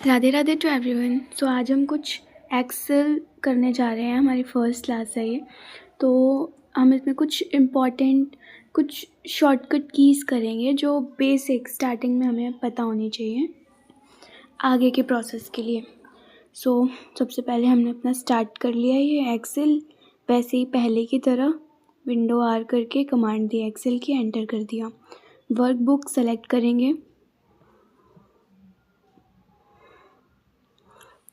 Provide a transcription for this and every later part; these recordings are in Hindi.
Radhe Radhe to everyone. So आज हम कुछ एक्सेल करने जा रहे हैं, हमारी फर्स्ट क्लास है ये। तो हम इसमें कुछ इम्पॉर्टेंट कुछ शॉर्टकट कीज़ करेंगे जो बेसिक स्टार्टिंग में हमें पता होनी चाहिए आगे के प्रोसेस के लिए। सबसे पहले हमने अपना स्टार्ट कर लिया ये एक्सेल, वैसे ही पहले की तरह विंडो आर करके कमांड दी एक्सेल की, एंटर कर दिया। वर्कबुक सेलेक्ट करेंगे।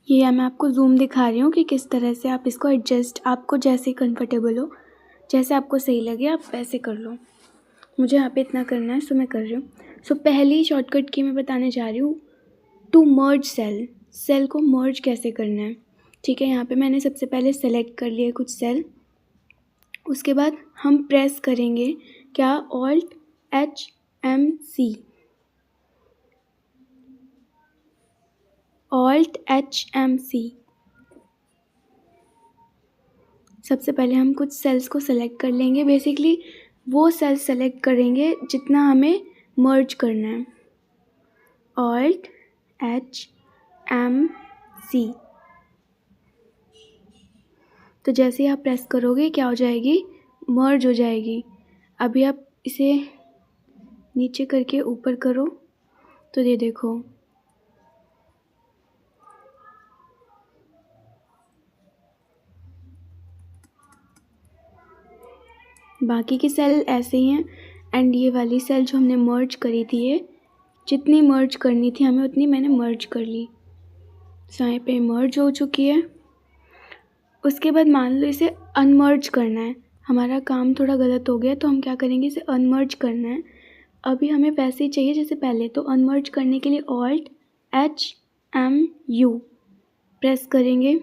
ये मैं आपको जूम दिखा रही हूँ कि किस तरह से आप इसको एडजस्ट, आपको जैसे कंफर्टेबल हो, जैसे आपको सही लगे आप वैसे कर लो। मुझे यहाँ पे इतना करना है, सो मैं कर रही हूँ। पहली शॉर्टकट की मैं बताने जा रही हूँ, टू मर्ज सेल को मर्ज कैसे करना है। ठीक है, यहाँ पे मैंने सबसे पहले सेलेक्ट कर लिया कुछ सेल। उसके बाद हम प्रेस करेंगे क्या, ऑल्ट HMC, ऑल्ट HMC। सबसे पहले हम कुछ सेल्स को सेलेक्ट कर लेंगे। बेसिकली वो सेल्स सेलेक्ट करेंगे जितना हमें मर्ज करना है। Alt HMC। तो जैसे ही आप प्रेस करोगे क्या हो जाएगी, मर्ज हो जाएगी। अभी आप इसे नीचे करके ऊपर करो तो ये देखो, बाकी की सेल ऐसे ही हैं। एंड ये वाली सेल जो हमने मर्ज करी थी, ये जितनी मर्ज करनी थी हमें उतनी मैंने मर्ज कर ली। यहाँ पे मर्ज हो चुकी है। उसके बाद मान लो इसे अनमर्ज करना है, हमारा काम थोड़ा गलत हो गया तो हम क्या करेंगे, इसे अनमर्ज करना है। अभी हमें वैसे ही चाहिए जैसे पहले, तो अनमर्ज करने के लिए ऑल्ट HMU प्रेस करेंगे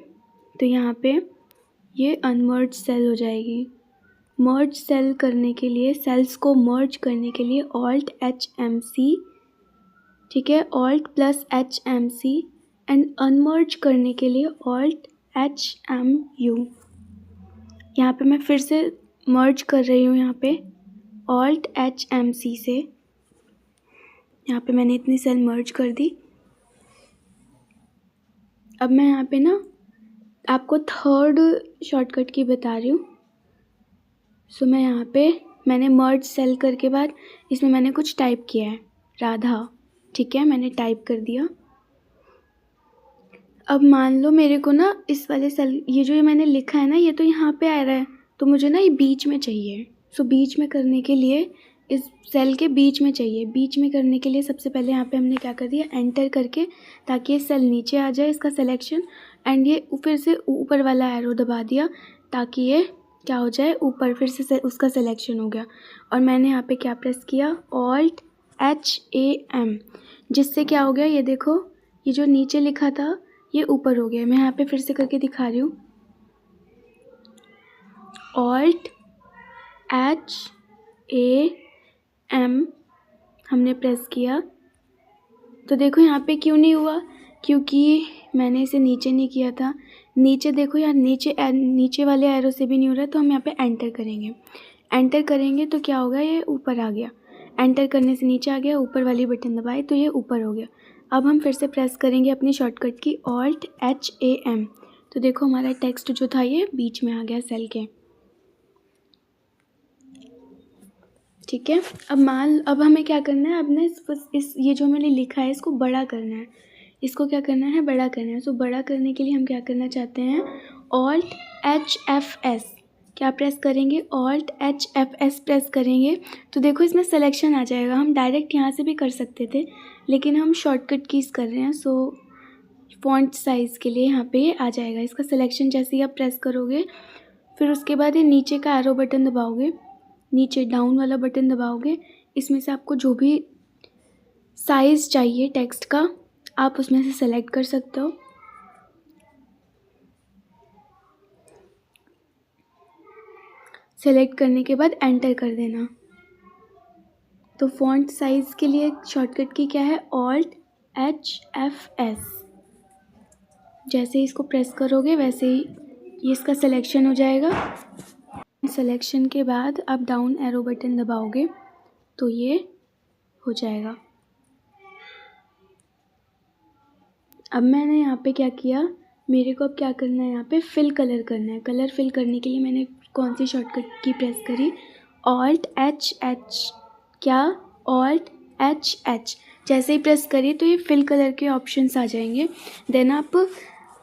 तो यहाँ पे ये अनमर्ज सेल हो जाएगी। मर्ज सेल करने के लिए, सेल्स को मर्ज करने के लिए ऑल्ट HMC, ठीक है, alt plus HMC। And unmerge करने के लिए ऑल्ट HMU। यहाँ पे मैं फिर से मर्ज कर रही हूँ, यहाँ पे ऑल्ट HMC से। यहाँ पे मैंने इतनी सेल मर्ज कर दी। अब मैं यहाँ पे ना आपको थर्ड शॉर्टकट की बता रही हूँ। मैं यहाँ पे मैंने मर्ज सेल करके बाद इसमें मैंने कुछ टाइप किया है, राधा, ठीक है, मैंने टाइप कर दिया। अब मान लो मेरे को ना इस वाले सेल, ये जो मैंने लिखा है ना, ये तो यहाँ पे आ रहा है, तो मुझे ना ये बीच में चाहिए। बीच में करने के लिए, इस सेल के बीच में चाहिए। बीच में करने के लिए सबसे पहले यहाँ पे हमने क्या कर दिया, एंटर करके, ताकि ये सेल नीचे आ जाए इसका सिलेक्शन। एंड ये फिर से ऊपर वाला एरो दबा दिया ताकि ये क्या हो जाए, ऊपर फिर से उसका सिलेक्शन हो गया। और मैंने यहाँ पे क्या प्रेस किया, ऑल्ट HAM, जिससे क्या हो गया, ये देखो, ये जो नीचे लिखा था ये ऊपर हो गया। मैं यहाँ पे फिर से करके दिखा रही हूँ, ऑल्ट HAM हमने प्रेस किया तो देखो यहाँ पे क्यों नहीं हुआ, क्योंकि मैंने इसे नीचे नहीं किया था। नीचे देखो यार, नीचे वाले एरो से भी नहीं हो रहा, तो हम यहाँ पे एंटर करेंगे। एंटर करेंगे तो क्या होगा, ये ऊपर आ गया। एंटर करने से नीचे आ गया, ऊपर वाली बटन दबाए तो ये ऊपर हो गया। अब हम फिर से प्रेस करेंगे अपनी शॉर्टकट की, ऑल्ट HAM, तो देखो हमारा टेक्स्ट जो था ये बीच में आ गया सेल के, ठीक है। अब हमें क्या करना है, अब ना इस ये जो मैंने लिखा है इसको बड़ा करना है। इसको क्या करना है, बड़ा करना है। बड़ा करने के लिए हम क्या करना चाहते हैं, ऑल्ट HFS क्या प्रेस करेंगे, ऑल्ट HFS प्रेस करेंगे तो देखो इसमें सिलेक्शन आ जाएगा। हम डायरेक्ट यहाँ से भी कर सकते थे, लेकिन हम शॉर्टकट कीज़ कर रहे हैं। फॉन्ट साइज़ के लिए यहाँ पे ये आ जाएगा इसका सिलेक्शन। जैसे ही आप प्रेस करोगे, फिर उसके बाद ये नीचे का एरो बटन दबाओगे, नीचे डाउन वाला बटन दबाओगे, इसमें से आपको जो भी साइज़ चाहिए टेक्स्ट का आप उसमें से सेलेक्ट कर सकते हो। सेलेक्ट करने के बाद एंटर कर देना। तो फॉन्ट साइज़ के लिए शॉर्टकट की क्या है, ऑल्ट HFS। जैसे ही इसको प्रेस करोगे वैसे ही ये इसका सिलेक्शन हो जाएगा। सिलेक्शन के बाद आप डाउन एरो बटन दबाओगे तो ये हो जाएगा। अब मैंने यहाँ पे क्या किया, मेरे को अब क्या करना है, यहाँ पे फिल कलर करना है। कलर फिल करने के लिए मैंने कौन सी शॉर्टकट की प्रेस करी, Alt+H। क्या, Alt+H। जैसे ही प्रेस करी तो ये फिल कलर के ऑप्शंस आ जाएंगे। देन आप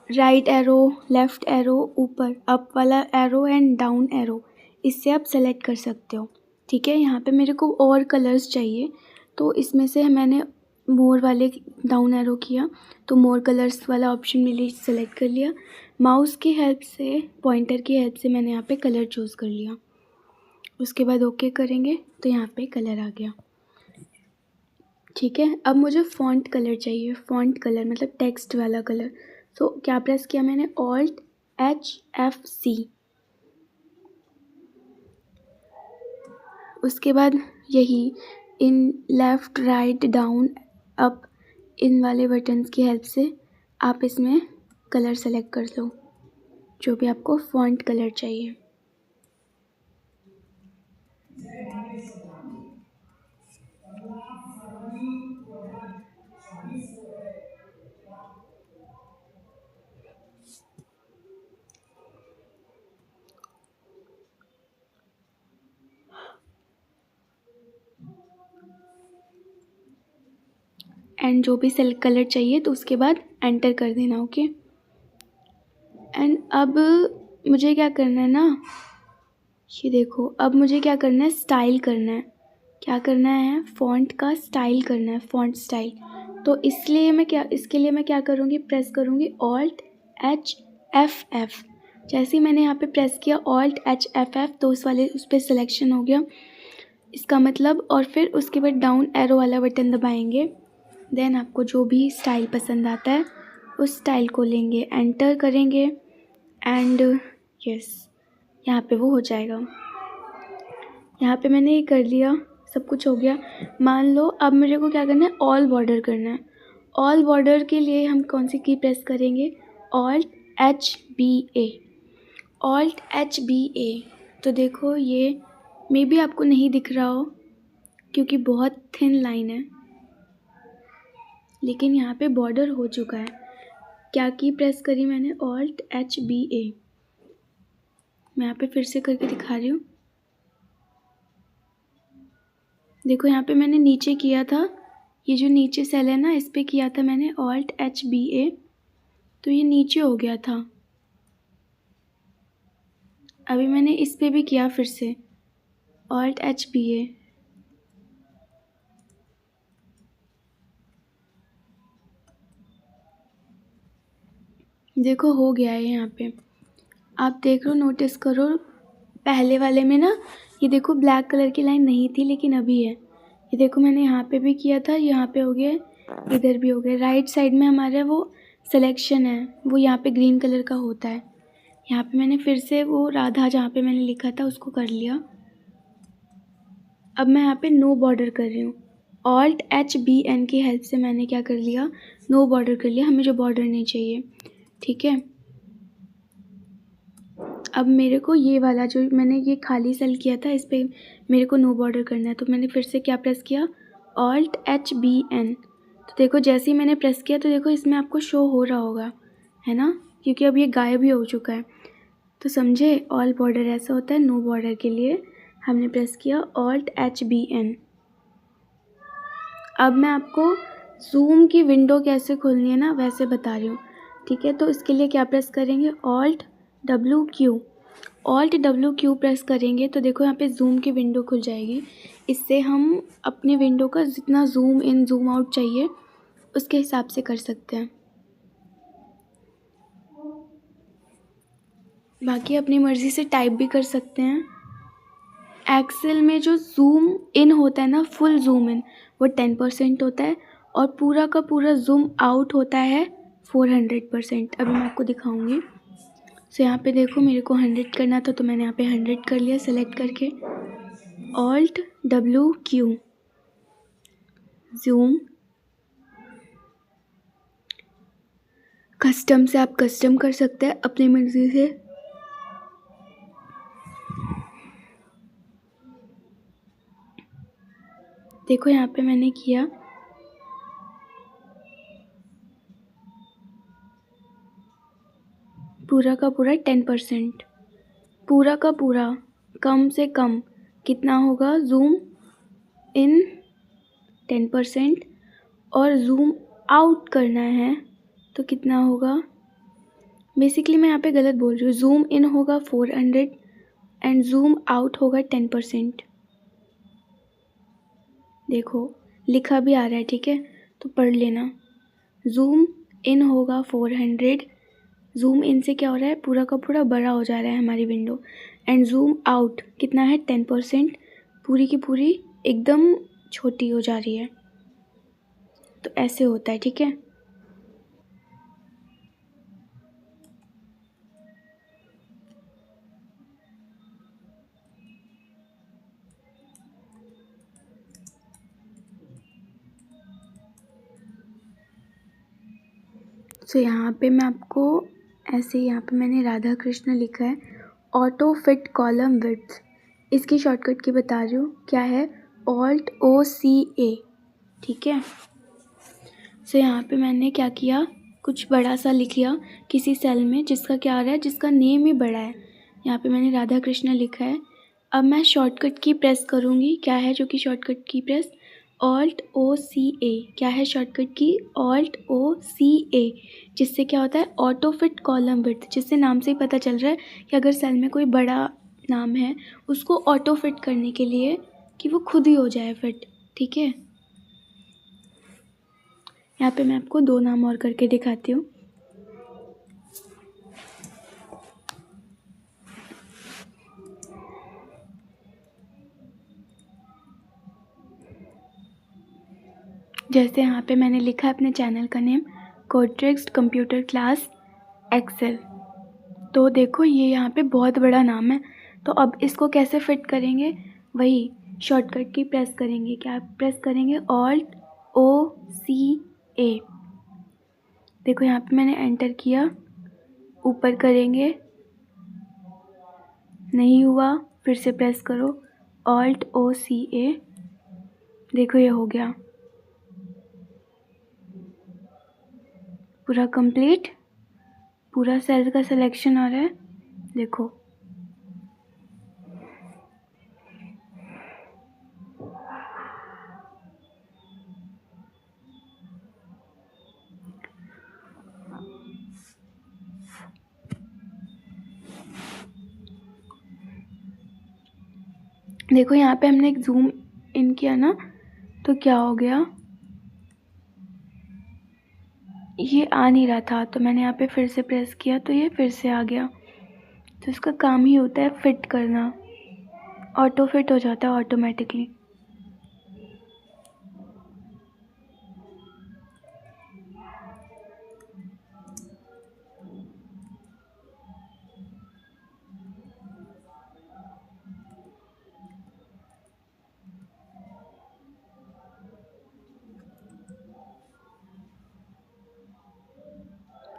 राइट एरो, लेफ़्ट एरो, ऊपर अप वाला एरो एंड डाउन एरो, इससे आप सेलेक्ट कर सकते हो। ठीक है, यहाँ पे मेरे को और कलर्स चाहिए, तो इसमें से मैंने मोर वाले डाउन एरो किया तो मोर कलर्स वाला ऑप्शन मैंने सेलेक्ट कर लिया। माउस की हेल्प से, पॉइंटर की हेल्प से मैंने यहाँ पे कलर चूज़ कर लिया। उसके बाद ओके करेंगे तो यहाँ पे कलर आ गया। ठीक है, अब मुझे फ़ॉन्ट कलर चाहिए। फ़ॉन्ट कलर मतलब टेक्स्ट वाला कलर। तो क्या प्रेस किया मैंने, Alt+F+C। उसके बाद यही इन लेफ़्ट, राइट, डाउन, अप, इन वाले बटन्स की हेल्प से आप इसमें कलर सेलेक्ट कर लो, जो भी आपको फ़ॉन्ट कलर चाहिए। एंड जो भी सेलेक्ट कलर चाहिए तो उसके बाद एंटर कर देना। ओके, एंड अब मुझे क्या करना है ना, ये देखो, अब मुझे क्या करना है, स्टाइल करना है। क्या करना है, फ़ॉन्ट का स्टाइल करना है, फ़ॉन्ट स्टाइल। तो इसके लिए मैं क्या करूँगी, प्रेस करूँगी Alt+H+F। जैसे ही मैंने यहाँ पे प्रेस किया Alt+H+F तो उस पर सिलेक्शन हो गया, इसका मतलब। और फिर उसके बाद डाउन एरो वाला बटन दबाएंगे। देन आपको जो भी स्टाइल पसंद आता है उस स्टाइल को लेंगे, एंटर करेंगे एंड यस, यहाँ पे वो हो जाएगा। यहाँ पे मैंने ये कर लिया, सब कुछ हो गया। मान लो अब मेरे को क्या करना है, ऑल बॉर्डर करना है। ऑल बॉर्डर के लिए हम कौन सी की प्रेस करेंगे, Alt+HBA। Alt+HBA। तो देखो ये मे बी आपको नहीं दिख रहा हो क्योंकि बहुत थिन लाइन है, लेकिन यहाँ पे बॉर्डर हो चुका है। क्या की प्रेस करी मैंने, Alt+HBA। मैं यहाँ पे फिर से करके दिखा रही हूँ। देखो यहाँ पे मैंने नीचे किया था, ये जो नीचे सेल है ना, इस पे किया था मैंने Alt+HBA, तो ये नीचे हो गया था। अभी मैंने इस पे भी किया फिर से Alt+HBA। देखो हो गया है यहाँ पे, आप देख लो, नोटिस करो। पहले वाले में ना ये देखो ब्लैक कलर की लाइन नहीं थी, लेकिन अभी है। ये देखो मैंने यहाँ पे भी किया था, यहाँ पे हो गया, इधर भी हो गया। राइट साइड में हमारा वो सिलेक्शन है, वो यहाँ पे ग्रीन कलर का होता है। यहाँ पे मैंने फिर से वो राधा जहाँ पे मैंने लिखा था उसको कर लिया। अब मैं यहाँ पे नो बॉर्डर कर रही हूँ। Alt+HBN की हेल्प से मैंने क्या कर लिया, नो बॉर्डर कर लिया, हमें जो बॉर्डर नहीं चाहिए। ठीक है, अब मेरे को ये वाला जो मैंने ये खाली सेल किया था इस पर मेरे को नो बॉर्डर करना है। तो मैंने फिर से क्या प्रेस किया, Alt+HBN। तो देखो जैसे ही मैंने प्रेस किया तो देखो इसमें आपको शो हो रहा होगा, है ना, क्योंकि अब ये गायब ही हो चुका है। तो समझे, ऑल बॉर्डर ऐसा होता है। नो बॉर्डर के लिए हमने प्रेस किया Alt+HBN। अब मैं आपको जूम की विंडो कैसे खोलनी है ना वैसे बता रही हूँ। ठीक है, तो इसके लिए क्या प्रेस करेंगे, Alt+W। Alt+W प्रेस करेंगे तो देखो यहाँ पे जूम की विंडो खुल जाएगी। इससे हम अपनी विंडो का जितना जूम इन जूम आउट चाहिए उसके हिसाब से कर सकते हैं। बाकी अपनी मर्ज़ी से टाइप भी कर सकते हैं। एक्सेल में जो जूम इन होता है ना, फुल जूम इन, वो 10% होता है और पूरा का पूरा जूम आउट होता है 400%। अभी मैं आपको दिखाऊंगी। सो यहाँ पे देखो मेरे को 100 करना था तो मैंने यहाँ पे 100 कर लिया सेलेक्ट करके। Alt+W zoom. कस्टम से आप कस्टम कर सकते हैं अपनी मर्ज़ी से। देखो यहाँ पे मैंने किया, पूरा का पूरा 10%, पूरा का पूरा कम से कम कितना होगा, ज़ूम इन 10% और ज़ूम आउट करना है तो कितना होगा। बेसिकली मैं यहाँ पे गलत बोल रही हूँ, ज़ूम इन होगा 400 एंड ज़ूम आउट होगा 10%। देखो लिखा भी आ रहा है, ठीक है, तो पढ़ लेना। ज़ूम इन होगा 400, ज़ूम इन से क्या हो रहा है, पूरा का पूरा बड़ा हो जा रहा है हमारी विंडो, एंड ज़ूम आउट कितना है 10%, पूरी की पूरी एकदम छोटी हो जा रही है। तो ऐसे होता है, ठीक है। तो यहाँ पे मैं आपको ऐसे, यहाँ पे मैंने राधा कृष्ण लिखा है, ऑटो फिट कॉलम विड्थ, इसकी शॉर्टकट की बता रही हूँ, क्या है, Alt+O+C+A, ठीक है। सो यहाँ पे मैंने क्या किया, कुछ बड़ा सा लिख लिया किसी सेल में जिसका क्या आ रहा है, जिसका नेम ही बड़ा है। यहाँ पे मैंने राधा कृष्ण लिखा है। अब मैं शॉर्टकट की प्रेस करूँगी, क्या है जो कि शॉर्टकट की प्रेस, Alt+O+C+A, क्या है शॉर्टकट की, Alt+O+C+A, जिससे क्या होता है, ऑटो फिट कॉलम विड्थ, जिससे नाम से ही पता चल रहा है कि अगर सेल में कोई बड़ा नाम है उसको ऑटो फिट करने के लिए कि वो खुद ही हो जाए फिट, ठीक है। यहाँ पे मैं आपको 2 नाम और करके दिखाती हूँ। जैसे यहाँ पे मैंने लिखा है अपने चैनल का नेम, कोड्रिक्स कंप्यूटर क्लास एक्सेल। तो देखो ये यहाँ पे बहुत बड़ा नाम है, तो अब इसको कैसे फिट करेंगे, वही शॉर्टकट की प्रेस करेंगे, क्या प्रेस करेंगे, Alt+O+C+A। देखो यहाँ पे मैंने एंटर किया, ऊपर करेंगे, नहीं हुआ, फिर से प्रेस करो, Alt+O+C+A, देखो ये हो गया पूरा कंप्लीट, पूरा सेल का सिलेक्शन आ रहा है, देखो। देखो यहाँ पे हमने एक जूम इन किया ना, तो क्या हो गया, ये आ नहीं रहा था, तो मैंने यहाँ पे फिर से प्रेस किया तो ये फिर से आ गया। तो इसका काम ही होता है फिट करना, ऑटो फिट हो जाता है ऑटोमेटिकली।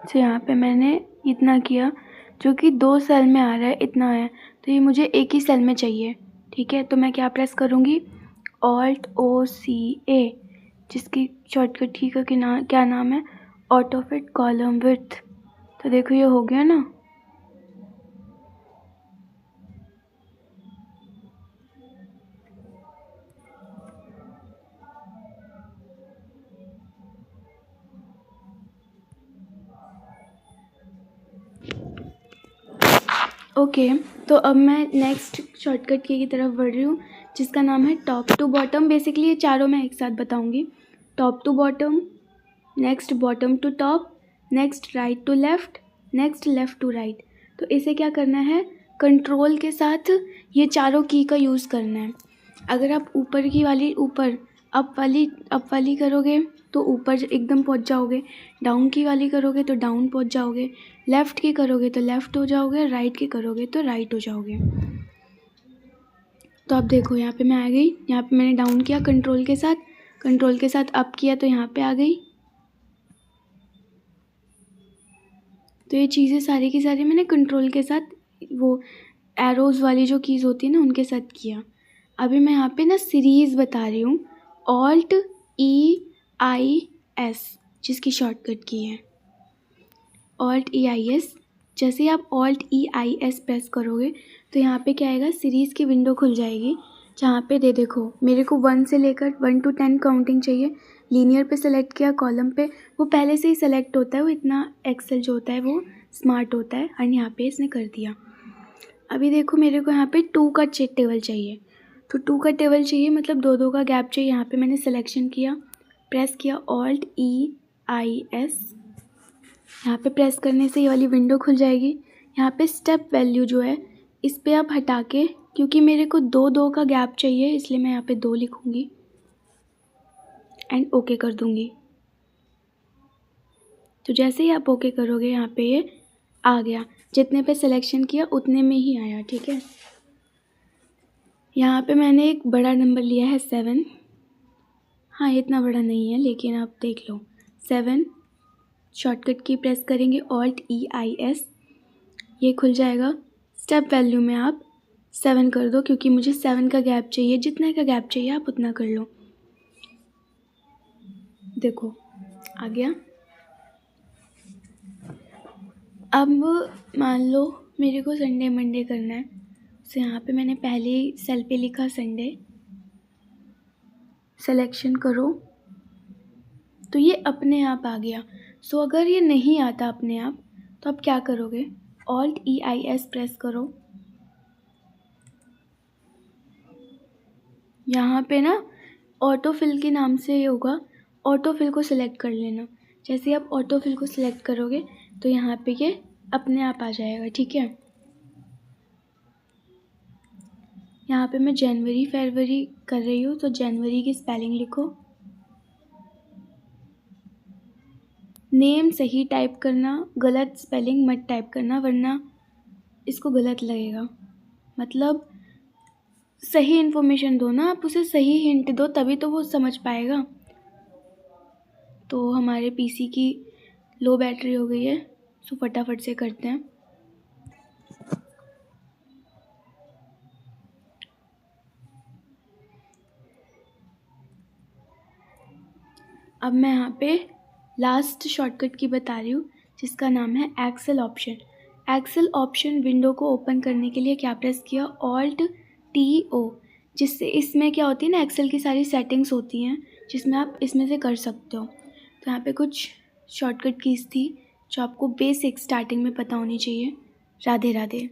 तो यहाँ पे मैंने इतना किया, जो कि 2 सेल में आ रहा है, इतना है, तो ये मुझे एक ही सेल में चाहिए, ठीक है। तो मैं क्या प्रेस करूँगी, Alt+O+C+A, जिसकी शॉर्टकट की का क्या नाम है, ऑटो फिट कॉलम विड्थ। तो देखो ये हो गया ना। ओके, तो अब मैं नेक्स्ट शॉर्टकट की तरफ बढ़ रही हूँ, जिसका नाम है टॉप टू बॉटम। बेसिकली ये चारों मैं एक साथ बताऊँगी, top to bottom, next bottom to top, next right to left, next left to right. तो इसे क्या करना है, कंट्रोल के साथ ये चारों की का यूज़ करना है। अगर आप ऊपर की वाली, ऊपर अप वाली करोगे तो ऊपर एकदम पहुंच जाओगे, डाउन की वाली करोगे तो डाउन पहुंच जाओगे, लेफ़्ट की करोगे तो लेफ़्ट हो जाओगे, राइट की करोगे तो राइट हो जाओगे। तो अब देखो यहाँ पे मैं आ गई, यहाँ पे मैंने डाउन किया कंट्रोल के साथ अप किया तो यहाँ पे आ गई। तो ये चीज़ें सारी की सारी मैंने कंट्रोल के साथ, वो एरोज़ वाली जो कीज़ होती है ना उनके साथ किया। अभी मैं यहाँ पे ना सीरीज़ बता रही हूँ, Alt+E+I+S, जिसकी शॉर्टकट की है Alt+E+I+S। जैसे ही आप Alt+E+IS प्रेस करोगे तो यहाँ पे क्या आएगा, सीरीज़ की विंडो खुल जाएगी, जहाँ पे देखो मेरे को 1 से लेकर 1 to 10 काउंटिंग चाहिए। लीनियर पे सेलेक्ट किया, कॉलम पे वो पहले से ही सेलेक्ट होता है, वो इतना एक्सेल जो होता है वो स्मार्ट होता है, और यहाँ पे इसने कर दिया। अभी देखो मेरे को यहाँ पे 2 का टेबल चाहिए, तो 2 का टेबल चाहिए मतलब 2 का गैप चाहिए। यहाँ पे मैंने सिलेक्शन किया, प्रेस किया Alt+E+IS, यहाँ पे प्रेस करने से ये वाली विंडो खुल जाएगी। यहाँ पे स्टेप वैल्यू जो है इस पर आप हटा के, क्योंकि मेरे को 2 का गैप चाहिए इसलिए मैं यहाँ पे 2 लिखूँगी एंड ओके कर दूँगी। तो जैसे ही आप ओके करोगे यहाँ पे ये आ गया, जितने पे सिलेक्शन किया उतने में ही आया, ठीक है। यहाँ पे मैंने एक बड़ा नंबर लिया है 7, हाँ इतना बड़ा नहीं है लेकिन आप देख लो 7। शॉर्टकट की प्रेस करेंगे Alt+E+IS, ये खुल जाएगा। स्टेप वैल्यू में आप 7 कर दो, क्योंकि मुझे 7 का गैप चाहिए, जितने का गैप चाहिए आप उतना कर लो। देखो आ गया। अब मान लो मेरे को संडे मंडे करना है, तो यहाँ पे मैंने पहले ही सेल पे लिखा संडे, सिलेक्शन करो तो ये अपने आप आ गया। सो अगर ये नहीं आता अपने आप तो आप क्या करोगे, Alt+E+IS प्रेस करो, यहाँ पे ना ऑटोफिल के नाम से ये होगा, ऑटोफिल को सिलेक्ट कर लेना। जैसे ही आप ऑटोफिल को सिलेक्ट करोगे तो यहाँ पे ये अपने आप आ जाएगा, ठीक है। यहाँ पे मैं जनवरी फरवरी कर रही हूँ, तो जनवरी की स्पेलिंग लिखो, नेम सही टाइप करना, गलत स्पेलिंग मत टाइप करना वरना इसको गलत लगेगा। मतलब सही इन्फॉर्मेशन दो ना, आप उसे सही हिंट दो तभी तो वो समझ पाएगा। तो हमारे पीसी की लो बैटरी हो गई है, सो फटाफट से करते हैं। अब मैं यहाँ पे लास्ट शॉर्टकट की बता रही हूँ, जिसका नाम है Excel option. Excel option window को ओपन करने के लिए क्या प्रेस किया, Alt+TO, जिससे इसमें क्या होती है ना, एक्सेल की सारी सेटिंग्स होती हैं जिसमें आप इसमें से कर सकते हो। तो यहाँ पे कुछ शॉर्टकट कीज़ थी जो आपको बेसिक स्टार्टिंग में पता होनी चाहिए। राधे राधे।